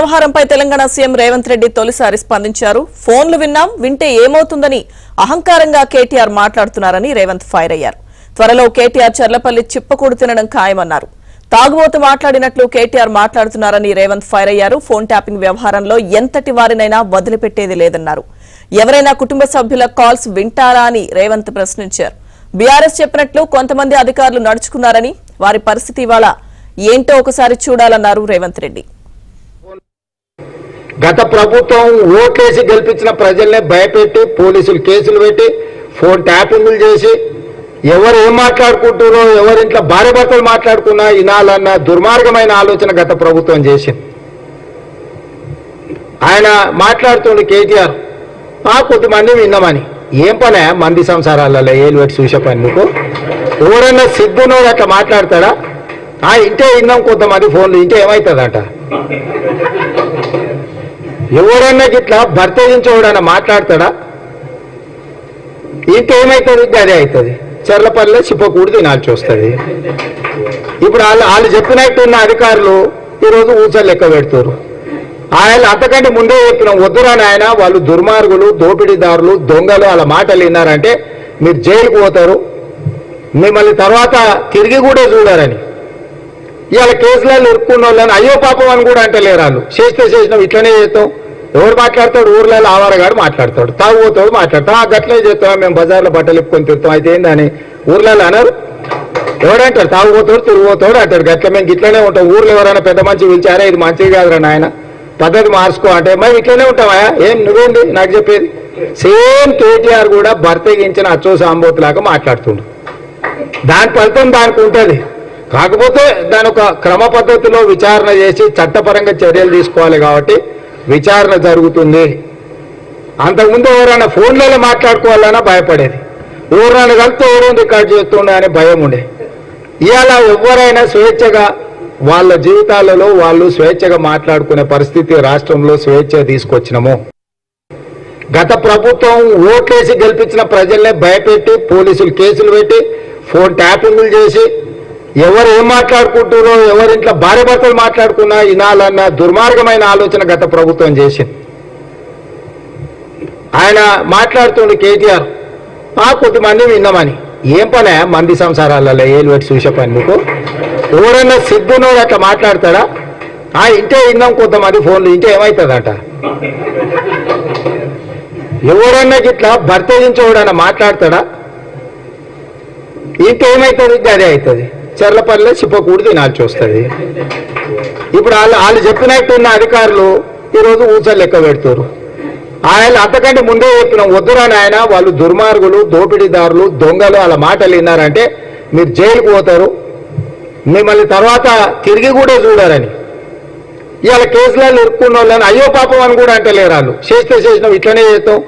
వ్యవహారంపై తెలంగాణ సీఎం రేవంత్ రెడ్డి తొలిసారి స్పందించారు. ఫోన్లు విన్నాం, వింటే ఏమవుతుందని అహంకారంగా కేటీఆర్ మాట్లాడుతున్నారని రేవంత్ ఫైర్ అయ్యారు. త్వరలో కేటీఆర్ చర్లపల్లి చిప్పకూడు తినడం ఖాయమన్నారు. తాగుబోతు మాట్లాడినట్లు కేటీఆర్ మాట్లాడుతున్నారని రేవంత్ ఫైర్ అయ్యారు. ఫోన్ ట్యాపింగ్ వ్యవహారంలో ఎంతటి వారినైనా వదిలిపెట్టేది లేదన్నారు. ఎవరైనా కుటుంబ సభ్యుల కాల్స్ వింటారా అని రేవంత్ ప్రశ్నించారు. బీఆర్ఎస్ చెప్పినట్లు కొంతమంది అధికారులు నడుచుకున్నారని, వారి పరిస్థితి ఇవాళ ఏంటో ఒకసారి చూడాలన్నారు రేవంత్ రెడ్డి. గత ప్రభుత్వం ఓట్లేసి గెలిపించిన ప్రజల్నే భయపెట్టి పోలీసులు కేసులు పెట్టి ఫోన్ ట్యాపింగ్లు చేసి ఎవరు ఏం మాట్లాడుకుంటారో ఎవరింట్లో భార్య భర్తలు మాట్లాడుకున్నా వినాలన్న దుర్మార్గమైన ఆలోచన గత ప్రభుత్వం చేసింది. ఆయన మాట్లాడుతుండే కేటీఆర్ కొద్దిమంది విన్నామని, ఏం పనే మంది సంసారాలలో ఏలు పెట్టి చూసే పని నీకు? ఎవరైనా సిగ్గునోడు అట్లా మాట్లాడతాడా? ఇంటే విన్నాం కొంతమంది ఫోన్లు, ఇంటే ఏమవుతుందట? ఎవరన్నా గిట్లా భర్త ఎవడన్నా మాట్లాడతాడా? ఇంకేమవుతుంది? అదే అవుతుంది. చెర్లపల్లిలో చిప్పకూడు తినాల్సి వస్తుంది. ఇప్పుడు వాళ్ళు చెప్పినట్టున్న అధికారులు ఈరోజు ఊచలు లెక్క పెడుతున్నారు. ఆయన అంతకంటే ముందే చెప్పినాం, వద్దురాని ఆయన వాళ్ళు దుర్మార్గులు, దోపిడీదారులు, దొంగలు, వాళ్ళ మాటలు విన్నారంటే మీరు జైలుకు పోతారు, మిమ్మల్ని తర్వాత తిరిగి కూడా చూడారని ఇవాళ కేసులలో ఇరుక్కున్న వాళ్ళని అయ్యో పాపం అని కూడా అంటలేరు. వాళ్ళు చేసినాం ఇట్లనే చేస్తాం. ఎవరు మాట్లాడతాడు? ఊర్లలో ఆవారగాడు మాట్లాడతాడు, తాగుపోతాడు మాట్లాడతాం, గట్లనే చేస్తాం, మేము బజార్లో బట్టలు ఇప్పుకొని తిరుగుతాం, అయితే ఏందని ఊర్లలో అన్నారు. ఎవడంటాడు? తాగుపోతాడు, తిరిగిపోతాడు అంటాడు. గట్ల మేము ఇట్లనే ఉంటాం. ఊర్లో ఎవరైనా పెద్ద మంచి పిలిచారా, ఇది మంచిది కాదురా నాయన, పద్ధతి మార్చుకో అంటే మేము ఇట్లనే ఉంటామా? ఏం నువ్వేంది నాకు చెప్పేది? సేమ్ కేటీఆర్ కూడా భర్తగించిన అచ్చో సాంబోతులాగా మాట్లాడుతుండు. దాని ఫలితం దానికి ఉంటుంది. కాకపోతే దాని ఒక క్రమ పద్ధతిలో విచారణ చేసి చట్టపరంగా చర్యలు తీసుకోవాలి కాబట్టి విచారణ జరుగుతుంది. అంతకుముందు ఎవరైనా ఫోన్లలో మాట్లాడుకోవాలన్నా భయపడేది, ఎవరైనా కలిస్తే ఎవరో రికార్డు చేస్తుండే అని భయం ఉండే. ఇవాళ ఎవరైనా స్వేచ్ఛగా వాళ్ళ జీవితాలలో వాళ్ళు స్వేచ్ఛగా మాట్లాడుకునే పరిస్థితి రాష్ట్రంలో స్వేచ్ఛ తీసుకొచ్చినాము. గత ప్రభుత్వం ఓట్లేసి గెలిపించిన ప్రజల్నే భయపెట్టి పోలీసులు కేసులు పెట్టి ఫోన్ ట్యాపింగ్లు చేసి ఎవరు ఏం మాట్లాడుకుంటారో ఎవరింట్లో భార్య భర్తలు మాట్లాడుకున్నా వినాలన్న దుర్మార్గమైన ఆలోచన గత ప్రభుత్వం చేసింది. ఆయన మాట్లాడుతుండే కేటీఆర్ కొద్దిమంది విన్నామని, ఏం పనే మంది సంసారాలలో ఏలు పెట్టి చూసే పని నీకు? ఎవరైనా సిగ్గునోడు అట్లా మాట్లాడతాడా? ఇంటే విన్నాం కొంతమంది ఫోన్లు, ఇంటే ఏమవుతుందట? ఎవరన్నా గిట్లా భర్త ఎవడన్నా మాట్లాడతాడా? ఇంకేమవుతుంది? అదే అవుతుంది. చెర్లపల్లిలో చిప్పకూడు తినాల్సి వస్తుంది. ఇప్పుడు వాళ్ళు చెప్పినట్టున్న అధికారులు ఈరోజు ఊచలు లెక్క పెడుతున్నారు. ఆయన అంతకంటే ముందే చెప్పినాం, వద్దురాని ఆయన వాళ్ళు దుర్మార్గులు, దోపిడీదారులు, దొంగలు, వాళ్ళ మాటలు విన్నారంటే మీరు జైలుకు పోతారు, మిమ్మల్ని తర్వాత తిరిగి కూడా చూడారని ఇవాళ కేసులలో ఇరుక్కున్న వాళ్ళని అయ్యో పాపం అని కూడా అంటలేరు. వాళ్ళు చేసినాం ఇట్లనే చేస్తాం.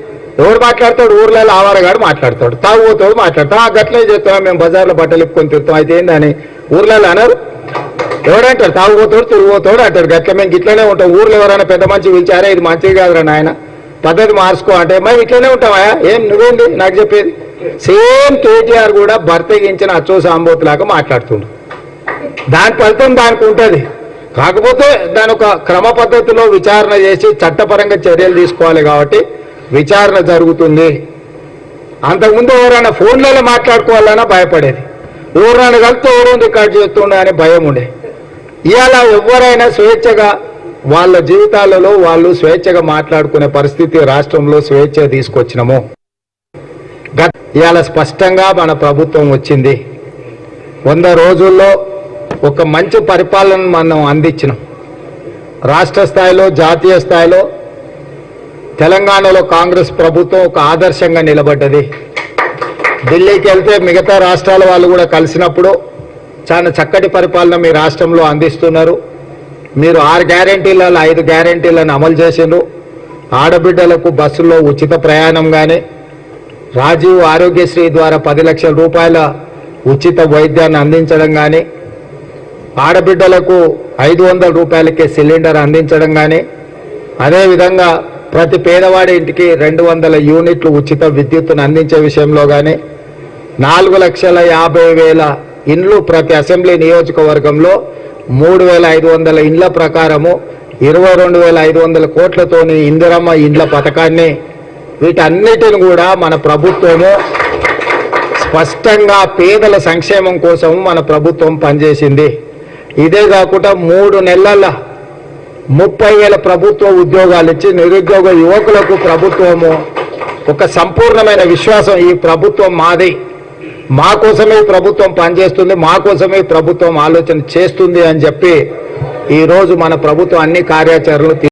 ఎవరు మాట్లాడతాడు? ఊర్లలో ఆవారగాడు మాట్లాడతాడు, తాగుపోతాడు మాట్లాడతాం, గట్లనే చేస్తాం, మేము బజార్లో బట్టలు ఇప్పుకొని తిరుగుతాం, అయితే ఏందని ఊర్లలో అన్నారు. ఎవడంటాడు? తాగుపోతాడు, తిరిగిపోతాడు అంటాడు. గట్ల మేము ఇట్లనే ఉంటాం. ఊర్లో ఎవరైనా పెద్ద మంచి పిలిచారా, ఇది మంచిది కాదురా నాయన, పద్ధతి మార్చుకో అంటే మేము ఇట్లనే ఉంటామా? ఏం నువ్వేంది నాకు చెప్పేది? సేమ్ కేటీఆర్ కూడా భర్తగించిన అచ్చో సాంబోతులాగా మాట్లాడుతుండు. దాని ఫలితం దానికి ఉంటుంది. కాకపోతే దాని ఒక క్రమ పద్ధతిలో విచారణ చేసి చట్టపరంగా చర్యలు తీసుకోవాలి కాబట్టి విచారణ జరుగుతుంది. అంతకుముందు ఎవరైనా ఫోన్లలో మాట్లాడుకోవాలన్నా భయపడేది, ఎవరైనా కలిస్తే ఎవరో రికార్డు చేస్తుండే అని భయం ఉండే. ఇవాళ ఎవరైనా స్వేచ్ఛగా వాళ్ళ జీవితాలలో వాళ్ళు స్వేచ్ఛగా మాట్లాడుకునే పరిస్థితి రాష్ట్రంలో స్వేచ్ఛ తీసుకొచ్చినాము. ఇవాళ స్పష్టంగా మన ప్రభుత్వం వచ్చింది. 100 రోజుల్లో ఒక మంచి పరిపాలన మనం అందించినాం. రాష్ట్ర స్థాయిలో, జాతీయ స్థాయిలో తెలంగాణలో కాంగ్రెస్ ప్రభుత్వం ఒక ఆదర్శంగా నిలబడ్డది. ఢిల్లీకి వెళ్తే మిగతా రాష్ట్రాల వాళ్ళు కూడా కలిసినప్పుడు చాలా చక్కటి పరిపాలన మీ రాష్ట్రంలో అందిస్తున్నారు, మీరు 6 గ్యారెంటీలలో 5 గ్యారెంటీలను అమలు చేసిండ్రు, ఆడబిడ్డలకు బస్సుల్లో ఉచిత ప్రయాణం కానీ, రాజీవ్ ఆరోగ్యశ్రీ ద్వారా 10 లక్షల రూపాయల ఉచిత వైద్యాన్ని అందించడం కానీ, ఆడబిడ్డలకు 500 రూపాయలకే సిలిండర్ అందించడం కానీ, అదేవిధంగా ప్రతి పేదవాడి ఇంటికి 200 యూనిట్లు ఉచిత విద్యుత్తును అందించే విషయంలో కానీ, 4,50,000 ఇండ్లు ప్రతి అసెంబ్లీ నియోజకవర్గంలో 3,500 ఇండ్ల ప్రకారము 22,500 కోట్లతోని ఇందిరమ్మ ఇండ్ల పథకాన్ని వీటన్నిటిని కూడా మన ప్రభుత్వము స్పష్టంగా పేదల సంక్షేమం కోసం మన ప్రభుత్వం పనిచేసింది. ఇదే కాకుండా 3 నెలల 30,000 ప్రభుత్వ ఉద్యోగాలు ఇచ్చి నిరుద్యోగ యువకులకు ప్రభుత్వము ఒక సంపూర్ణమైన విశ్వాసం, ఈ ప్రభుత్వం మాది, మా కోసమే ప్రభుత్వం పనిచేస్తుంది, మా కోసమే ప్రభుత్వం ఆలోచన చేస్తుంది అని చెప్పి ఈరోజు మన ప్రభుత్వం అన్ని కార్యాచరణలు